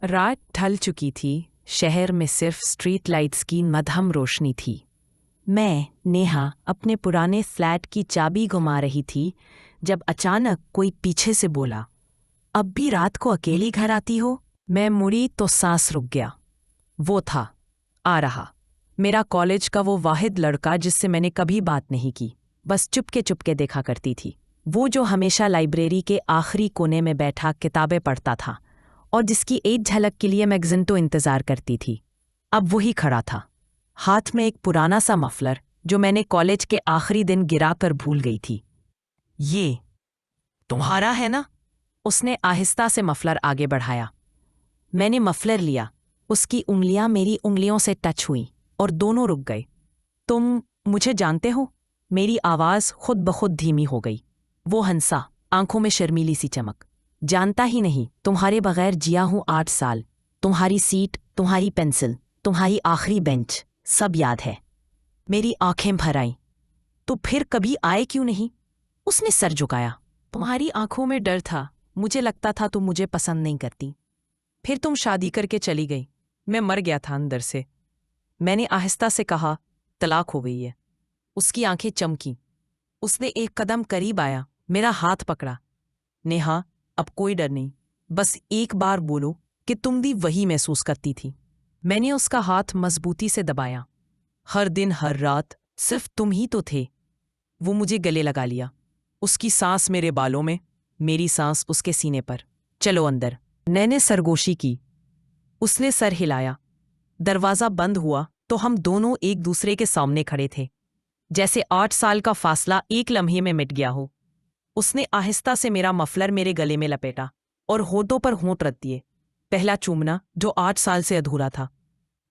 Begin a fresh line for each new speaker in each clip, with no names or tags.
रात ढल चुकी थी। शहर में सिर्फ स्ट्रीट लाइट्स की मध्यम रोशनी थी। मैं, नेहा, अपने पुराने फ्लैट की चाबी घुमा रही थी जब अचानक कोई पीछे से बोला, अब भी रात को अकेली घर आती हो? मैं मुड़ी तो सांस रुक गया। वो था, आ रहा, मेरा कॉलेज का वो वाहिद लड़का जिससे मैंने कभी बात नहीं की, बस चुपके चुपके देखा करती थी। वो जो हमेशा लाइब्रेरी के आखिरी कोने में बैठा किताबें पढ़ता था और जिसकी एक झलक के लिए मैं घंटों इंतजार करती थी। अब वही खड़ा था, हाथ में एक पुराना सा मफलर जो मैंने कॉलेज के आखिरी दिन गिरा कर भूल गई थी। ये तुम्हारा है ना? उसने आहिस्ता से मफलर आगे बढ़ाया। मैंने मफलर लिया। उसकी उंगलियां मेरी उंगलियों से टच हुईं और दोनों रुक गए। तुम मुझे जानते हो? मेरी आवाज़ खुद बखुद धीमी हो गई। वो हंसा, आंखों में शर्मीली सी चमक। जानता ही नहीं, तुम्हारे बगैर जिया हूं 8 साल। तुम्हारी सीट, तुम्हारी पेंसिल, तुम्हारी आखिरी बेंच, सब याद है। मेरी आंखें भर आईं। तो फिर कभी आए क्यों नहीं? उसने सर झुकाया। तुम्हारी आंखों में डर था। मुझे लगता था तुम मुझे पसंद नहीं करती। फिर तुम शादी करके चली गई। मैं मर गया था अंदर से। मैंने आहिस्ता से कहा, तलाक हो गई है। उसकी आंखें चमकीं। उसने एक कदम करीब आया, मेरा हाथ पकड़ा। नेहा, अब कोई डर नहीं, बस एक बार बोलो कि तुम भी वही महसूस करती थी। मैंने उसका हाथ मजबूती से दबाया। हर दिन हर रात सिर्फ तुम ही तो थे। वो मुझे गले लगा लिया, उसकी सांस मेरे बालों में, मेरी सांस उसके सीने पर। चलो अंदर। मैंने सरगोशी की। उसने सर हिलाया। दरवाज़ा बंद हुआ तो हम दोनों एक दूसरे के सामने खड़े थे, जैसे 8 साल का फासला एक लम्हे में मिट गया हो। उसने आहिस्ता से मेरा मफलर मेरे गले में लपेटा और होठों पर होंठ रख दिए। पहला चूमना जो 8 साल से अधूरा था।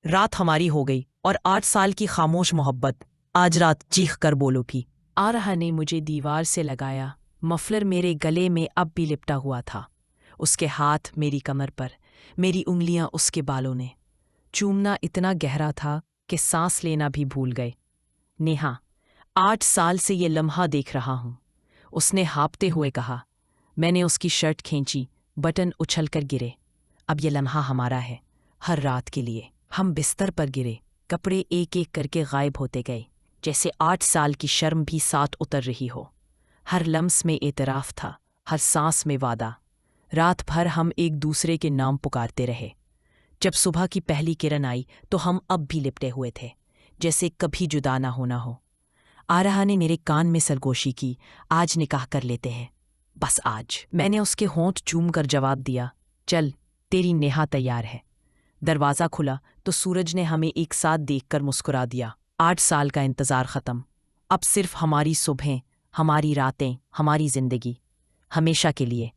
रात हमारी हो गई और 8 साल की खामोश मोहब्बत आज रात चीख कर बोलो भी। आरहा ने मुझे दीवार से लगाया। मफलर मेरे गले में अब भी लिपटा हुआ था। उसके हाथ मेरी कमर पर, मेरी उंगलियां उसके बालों ने। चूमना इतना गहरा था कि सांस लेना भी भूल गए। नेहा, 8 साल से ये लम्हा देख रहा हूं, उसने हाँफते हुए कहा। मैंने उसकी शर्ट खींची, बटन उछल कर गिरे। अब ये लम्हा हमारा है, हर रात के लिए। हम बिस्तर पर गिरे, कपड़े एक एक करके गायब होते गए, जैसे 8 साल की शर्म भी साथ उतर रही हो। हर लम्स में एतराफ़ था, हर सांस में वादा। रात भर हम एक दूसरे के नाम पुकारते रहे। जब सुबह की पहली किरण आई तो हम अब भी लिपटे हुए थे, जैसे कभी जुदा ना होना हो। आरहा ने मेरे कान में सरगोशी की, आज निकाह कर लेते हैं, बस आज। मैंने उसके होंठ चूम कर जवाब दिया, चल, तेरी नेहा तैयार है। दरवाज़ा खुला तो सूरज ने हमें एक साथ देखकर मुस्कुरा दिया। 8 साल का इंतज़ार ख़त्म। अब सिर्फ हमारी सुबहें, हमारी रातें, हमारी ज़िंदगी, हमेशा के लिए।